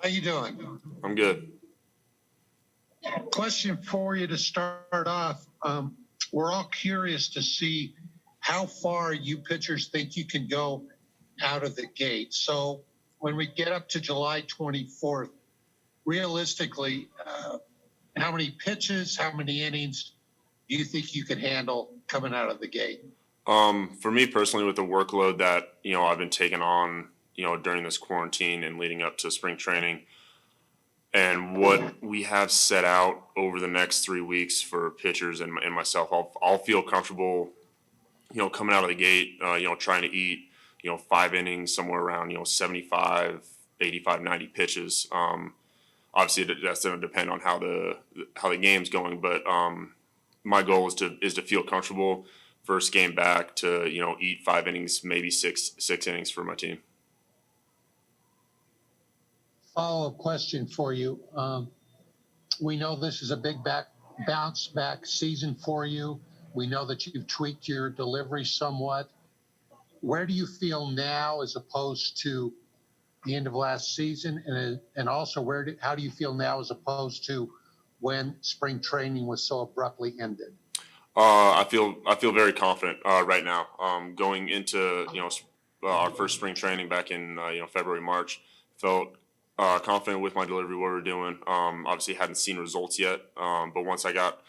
How you doing? I'm good. Question for you to start off. We're all curious to see how far you pitchers think you can go out of the gate. So when we get up to July 24th, realistically, how many pitches, how many innings do you think you can handle coming out of the gate? For me personally, with the workload that I've been taking on, during this quarantine and leading up to spring training, and what we have set out over the next 3 weeks for pitchers and myself, I'll feel comfortable, coming out of the gate, trying to eat, 5 innings, somewhere around 75, 85, 90 pitches. Obviously, that's going to depend on how the game's going, but my goal is to feel comfortable first game back to eat 5 innings, maybe six innings for my team. Follow-up question for you. We know this is a big bounce back season for you. We know that you've tweaked your delivery somewhat. Where do you feel now as opposed to the end of last season? And also, how do you feel now as opposed to when spring training was so abruptly ended? I feel very confident right now. Going into our first spring training back in February, March, felt confident with my delivery, what we were doing. Obviously hadn't seen results yet, but once I got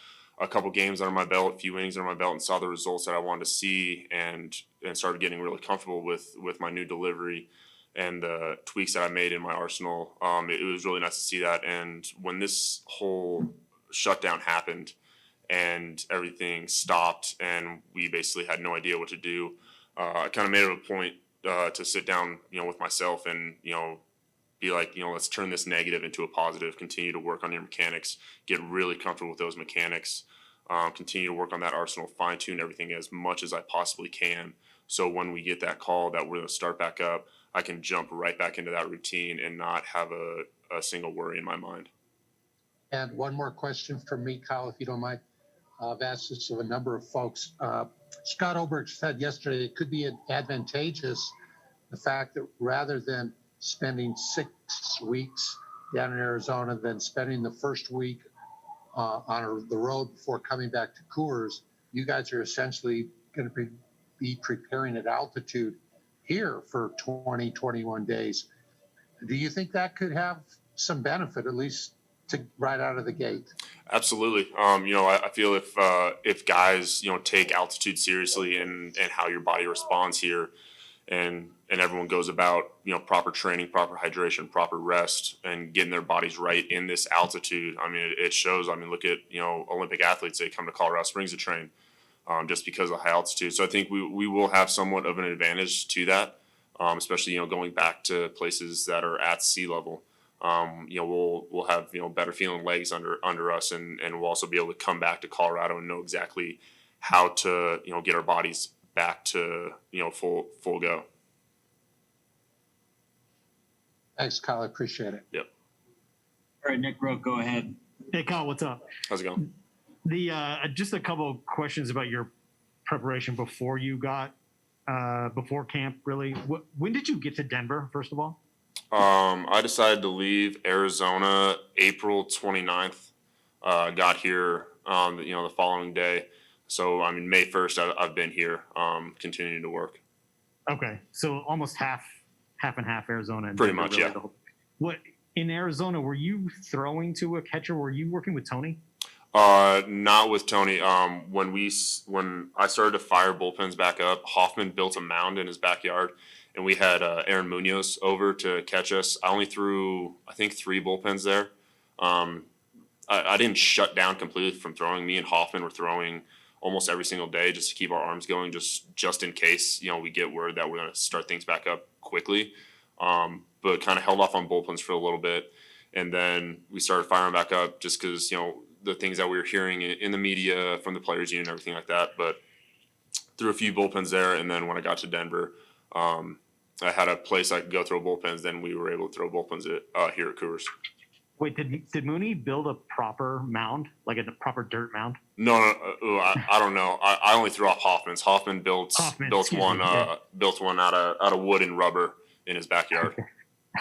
a couple games under my belt, a few innings under my belt, and saw the results that I wanted to see, and started getting really comfortable with my new delivery and the tweaks that I made in my arsenal. It was really nice to see that. And when this whole shutdown happened and everything stopped and we basically had no idea what to do, I kind of made it a point to sit down, with myself and, be like, let's turn this negative into a positive, continue to work on your mechanics, get really comfortable with those mechanics, continue to work on that arsenal, fine tune everything as much as I possibly can. So when we get that call that we're going to start back up, I can jump right back into that routine and not have a single worry in my mind. And one more question from me, Kyle, if you don't mind. I've asked this of a number of folks. Scott Oberg said yesterday it could be advantageous, the fact that rather than spending 6 weeks down in Arizona, than spending the first week on the road before coming back to Coors, you guys are essentially going to be preparing at altitude here for 20, 21 days. Do you think that could have some benefit, at least to right out of the gate? Absolutely. I feel if guys, take altitude seriously and how your body responds here, and everyone goes about, proper training, proper hydration, proper rest, and getting their bodies right in this altitude. I mean, it shows. I mean, look at, Olympic athletes, they come to Colorado Springs to train just because of high altitude. So I think we will have somewhat of an advantage to that, especially, going back to places that are at sea level. We'll have, better feeling legs under us, and we'll also be able to come back to Colorado and know exactly how to, get our bodies back to, full go. Thanks, Kyle. I appreciate it. Yep. All right, Nick Rowe, go ahead. Hey, Kyle, what's up? How's it going? Just a couple of questions about your preparation before you got before camp. Really, when did you get to Denver? First of all, I decided to leave Arizona April 29th. Got here, the following day. So I mean, May 1st, I've been here, continuing to work. Okay, so almost half and half Arizona. And pretty Denver, much, really. yeah. What in Arizona were you throwing to a catcher? Were you working with Tony? Not with Tony. When I started to fire bullpens back up, Hoffman built a mound in his backyard, and we had Aaron Munoz over to catch us. I only threw, I think, 3 bullpens there. I didn't shut down completely from throwing. Me and Hoffman were throwing almost every single day just to keep our arms going, just in case we get word that we're going to start things back up quickly. But kind of held off on bullpens for a little bit, and then we started firing back up just because the things that we were hearing in the media from the players union and everything like that. But threw a few bullpens there, and then when I got to Denver, I had a place I could go throw bullpens. Then we were able to throw bullpens here at Coors. Wait, did Mooney build a proper mound, like a proper dirt mound? No, I don't know. I only threw off Hoffman's. Hoffman built one out of wood and rubber in his backyard.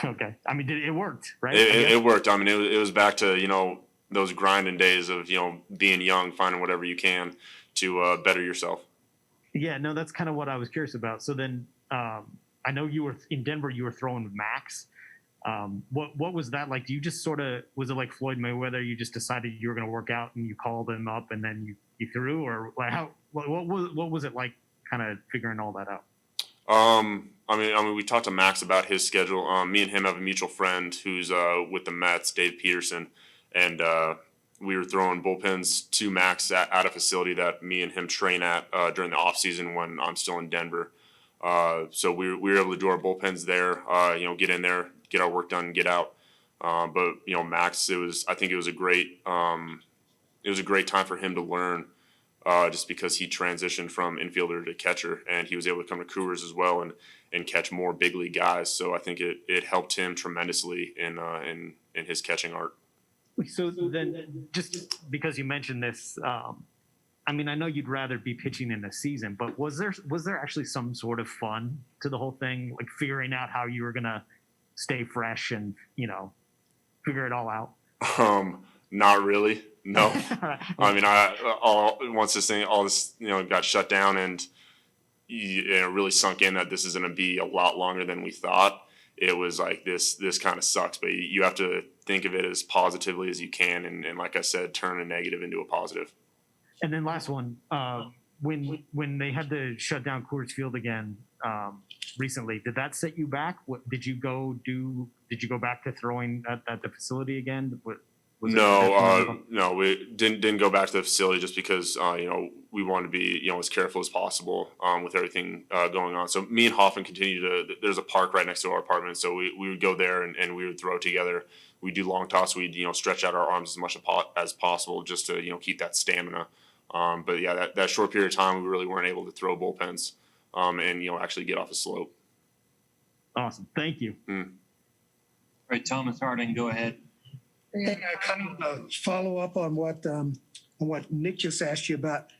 Okay. I mean, it worked, right? It worked. I mean, it was back to, those grinding days of, being young, finding whatever you can to better yourself. Yeah, no, that's kind of what I was curious about. So then, I know you were in Denver. You were throwing with Max. What was that like? Do you just sort of, was it like Floyd Mayweather? You just decided you were going to work out and you called him up and then you threw, or like what was it like, kind of figuring all that out? We talked to Max about his schedule. Me and him have a mutual friend who's with the Mets, Dave Peterson, and we were throwing bullpens to Max at a facility that me and him train at during the off season when I'm still in Denver. So we were able to do our bullpens there. Get in there, get our work done, and get out. But Max, I think it was a great time for him to learn. Just because he transitioned from infielder to catcher, and he was able to come to Coors as well and catch more big league guys. So I think it helped him tremendously in his catching art. So then, just because you mentioned this, I mean, I know you'd rather be pitching in the season, but was there actually some sort of fun to the whole thing, like figuring out how you were gonna stay fresh and figure it all out? Not really. No. I mean, all this got shut down and it really sunk in that this is going to be a lot longer than we thought. It was like this kind of sucks, but you have to think of it as positively as you can, and like I said, turn a negative into a positive. And then last one, when they had to shut down Coors Field again recently, did that set you back? Did you go back to throwing at the facility again? No, we didn't go back to the facility just because we wanted to be as careful as possible with everything going on. So me and Hoffman continue to. There's a park right next to our apartment, so we would go there and we would throw together. We do long toss. We'd stretch out our arms as much as possible just to keep that stamina. But yeah, that short period of time we really weren't able to throw bullpens and actually get off a slope. Awesome, thank you. All right, Thomas Harding, go ahead. Hey, I kind of follow up on what Nick just asked you about.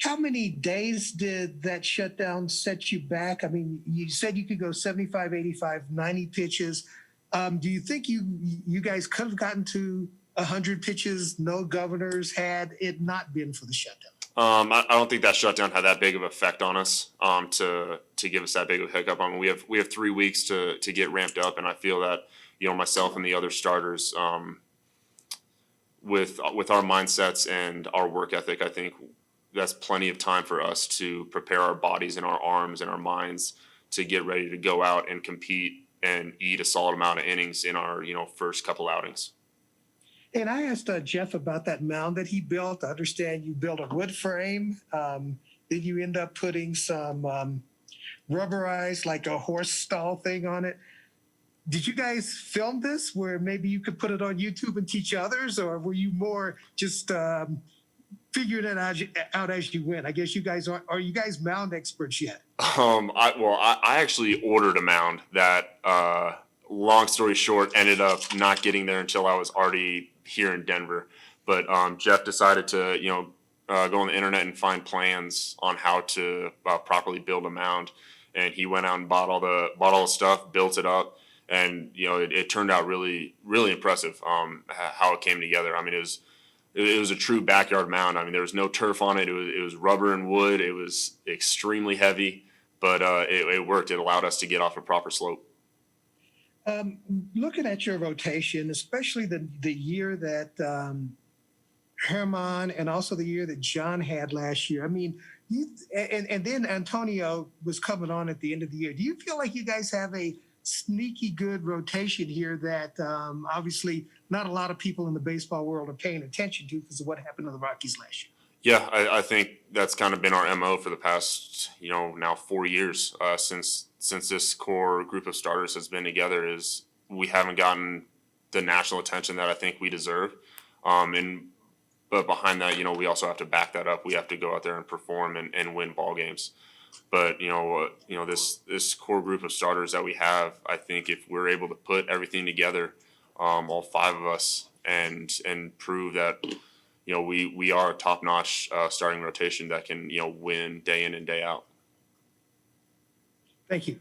How many days did that shutdown set you back? I mean, you said you could go 75, 85, 90 pitches. Do you think you guys could have gotten to 100 pitches, no governors, had it not been for the shutdown? I don't think that shutdown had that big of an effect on us to give us that big of a hiccup. I mean, we have 3 weeks to get ramped up, and I feel that myself and the other starters. With our mindsets and our work ethic, I think that's plenty of time for us to prepare our bodies and our arms and our minds to get ready to go out and compete and eat a solid amount of innings in our first couple outings. And I asked Jeff about that mound that he built. I understand you built a wood frame. Then you end up putting some rubberized, like a horse stall thing on it. Did you guys film this where maybe you could put it on YouTube and teach others, or were you more just figuring it out as you went? I guess you guys are you guys mound experts yet? I actually ordered a mound that, long story short, ended up not getting there until I was already here in Denver. But Jeff decided to go on the internet and find plans on how to properly build a mound, and he went out and bought all the stuff, built it up. And it turned out really, really impressive how it came together. I mean, it was a true backyard mound. I mean, there was no turf on it. It was rubber and wood. It was extremely heavy, but it worked. It allowed us to get off a proper slope. Looking at your rotation, especially the year that Herman and also the year that John had last year. I mean, and then Antonio was coming on at the end of the year. Do you feel like you guys have a sneaky good rotation here that obviously not a lot of people in the baseball world are paying attention to because of what happened to the Rockies last year? Yeah, I think that's kind of been our MO for the past, now 4 years since this core group of starters has been together. Is we haven't gotten the national attention that I think we deserve, but behind that, we also have to back that up. We have to go out there and perform and win ball games. But this core group of starters that we have, I think if we're able to put everything together, all 5 of us, and prove that we are a top-notch starting rotation that can win day in and day out. Thank you.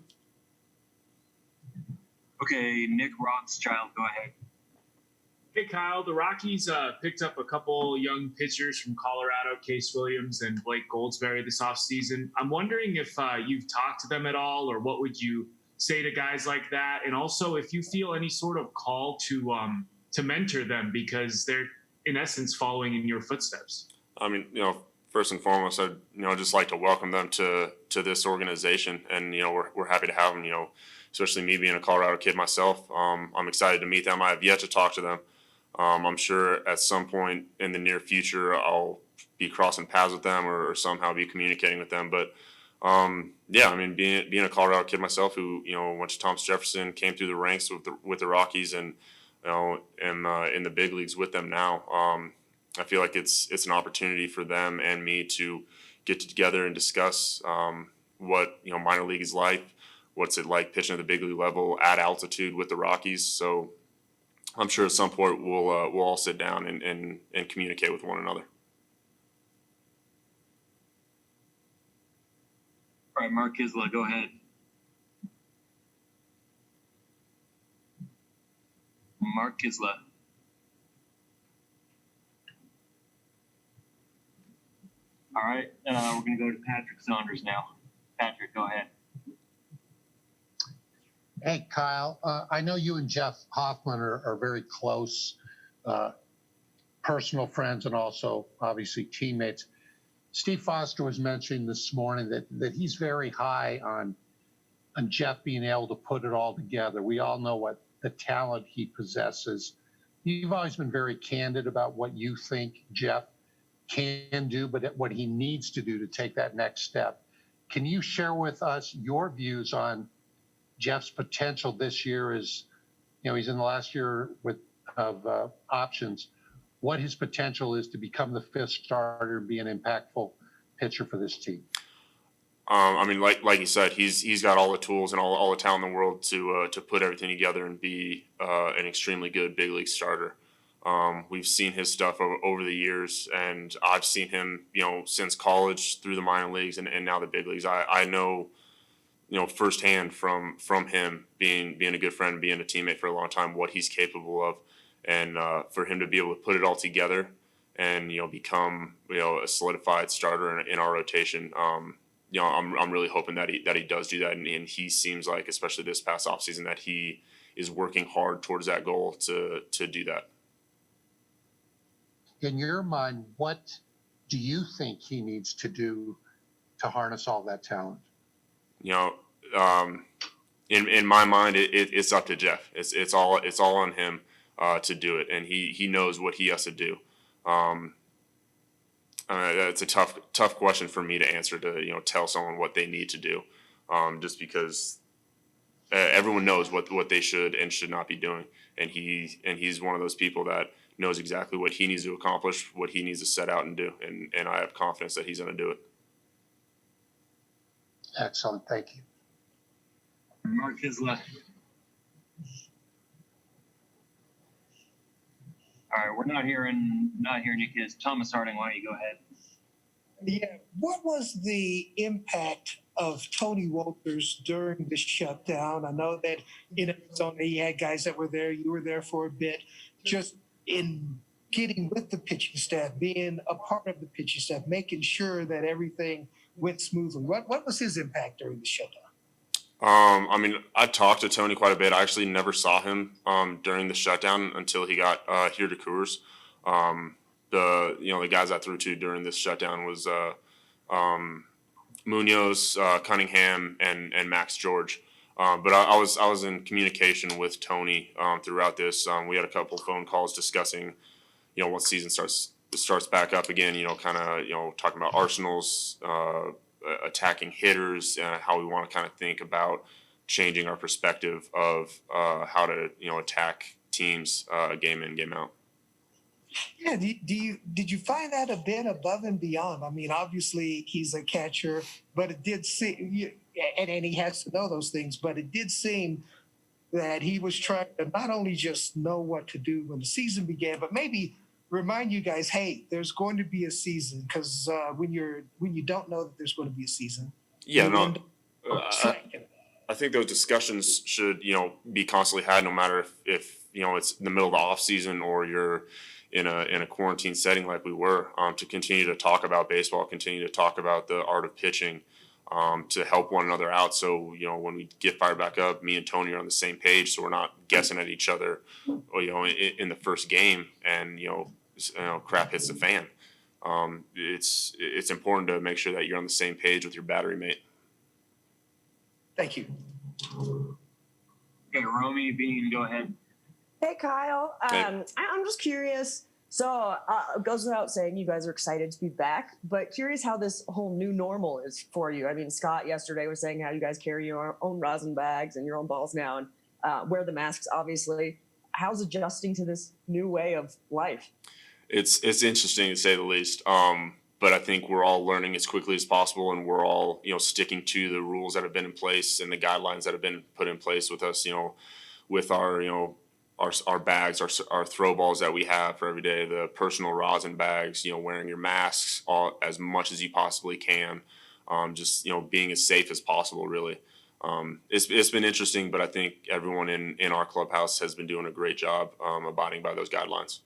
Okay, Nick Rothschild, go ahead. Hey Kyle, the Rockies picked up a couple young pitchers from Colorado, Case Williams and Blake Goldsberry this offseason. I'm wondering if you've talked to them at all, or what would you say to guys like that? And also if you feel any sort of call to mentor them, because they're in essence following in your footsteps. I mean, first and foremost, I'd just like to welcome them to this organization, and we're happy to have them. Especially me being a Colorado kid myself, I'm excited to meet them. I have yet to talk to them. I'm sure at some point in the near future I'll be crossing paths with them or somehow be communicating with them. But yeah, I mean, being a Colorado kid myself, who went to Thomas Jefferson, came through the ranks with the Rockies, and am in the big leagues with them now. I feel like it's an opportunity for them and me to get together and discuss what minor league is like, what's it like pitching at the big league level at altitude with the Rockies. So I'm sure at some point we'll all sit down and communicate with one another. All right, Mark Isla, go ahead. Mark Isla. All right, we're going to go to Patrick Saunders now. Patrick, go ahead. Hey, Kyle, I know you and Jeff Hoffman are very close, personal friends, and also obviously teammates. Steve Foster was mentioning this morning that he's very high on Jeff being able to put it all together. We all know what the talent he possesses. You've always been very candid about what you think Jeff can do, but what he needs to do to take that next step. Can you share with us your views on Jeff's potential this year? Is he's in the last year of options, what his potential is to become the fifth starter and be an impactful pitcher for this team? I mean, like you said, he's got all the tools and all the talent in the world to put everything together and be an extremely good big league starter. We've seen his stuff over the years, and I've seen him, since college through the minor leagues and now the big leagues. I know, firsthand from him being a good friend, being a teammate for a long time, what he's capable of, and for him to be able to put it all together and become a solidified starter in our rotation. I'm really hoping that he does do that, and he seems like, especially this past offseason, that he is working hard towards that goal to do that. In your mind, what do you think he needs to do to harness all that talent? In my mind, it's up to Jeff. It's all on him to do it, and he knows what he has to do. That's a tough question for me to answer, to tell someone what they need to do, just because everyone knows what they should and should not be doing, and he's one of those people that knows exactly what he needs to accomplish, what he needs to set out and do, and I have confidence that he's going to do it. Excellent, thank you. Mark Isla. All right, we're not hearing you kids. Thomas Harding, why don't you go ahead? Yeah. What was the impact of Tony Walters during the shutdown? I know that in Arizona he had guys that were there. You were there for a bit. Just in getting with the pitching staff, being a part of the pitching staff, making sure that everything went smoothly. What was his impact during the shutdown? I mean, I talked to Tony quite a bit. I actually never saw him during the shutdown until he got here to Coors. The guys I threw to during this shutdown was Munoz, Cunningham, and Max George. But I was in communication with Tony throughout this. We had a couple phone calls discussing, once season starts back up again. Talking about Arsenal's attacking hitters, how we want to kind of think about changing our perspective of how to attack teams game in, game out. Yeah, did you find that a bit above and beyond? I mean, obviously he's a catcher, but it did seem, and he has to know those things, but it did seem that he was trying to not only just know what to do when the season began, but maybe remind you guys, hey, there's going to be a season, because when you don't know that there's going to be a season, Yeah, you no. end up slacking. I think those discussions should, be constantly had, no matter if it's in the middle of the off season or you're in a quarantine setting like we were, to continue to talk about baseball, continue to talk about the art of pitching, to help one another out. So when we get fired back up, me and Tony are on the same page, so we're not guessing at each other, or, in the first game, and crap hits the fan. It's important to make sure that you're on the same page with your battery mate. Thank you. Okay, Romy, Bean, go ahead. Hey, Kyle. Hey. I'm just curious. So it goes without saying you guys are excited to be back, but curious how this whole new normal is for you. I mean, Scott yesterday was saying how you guys carry your own rosin bags and your own balls now and wear the masks, obviously. How's adjusting to this new way of life? It's interesting to say the least. But I think we're all learning as quickly as possible, and we're all sticking to the rules that have been in place and the guidelines that have been put in place with us. With our our bags, our throw balls that we have for every day, the personal rosin bags. Wearing your masks as much as you possibly can. Just being as safe as possible. Really, it's been interesting, but I think everyone in our clubhouse has been doing a great job abiding by those guidelines.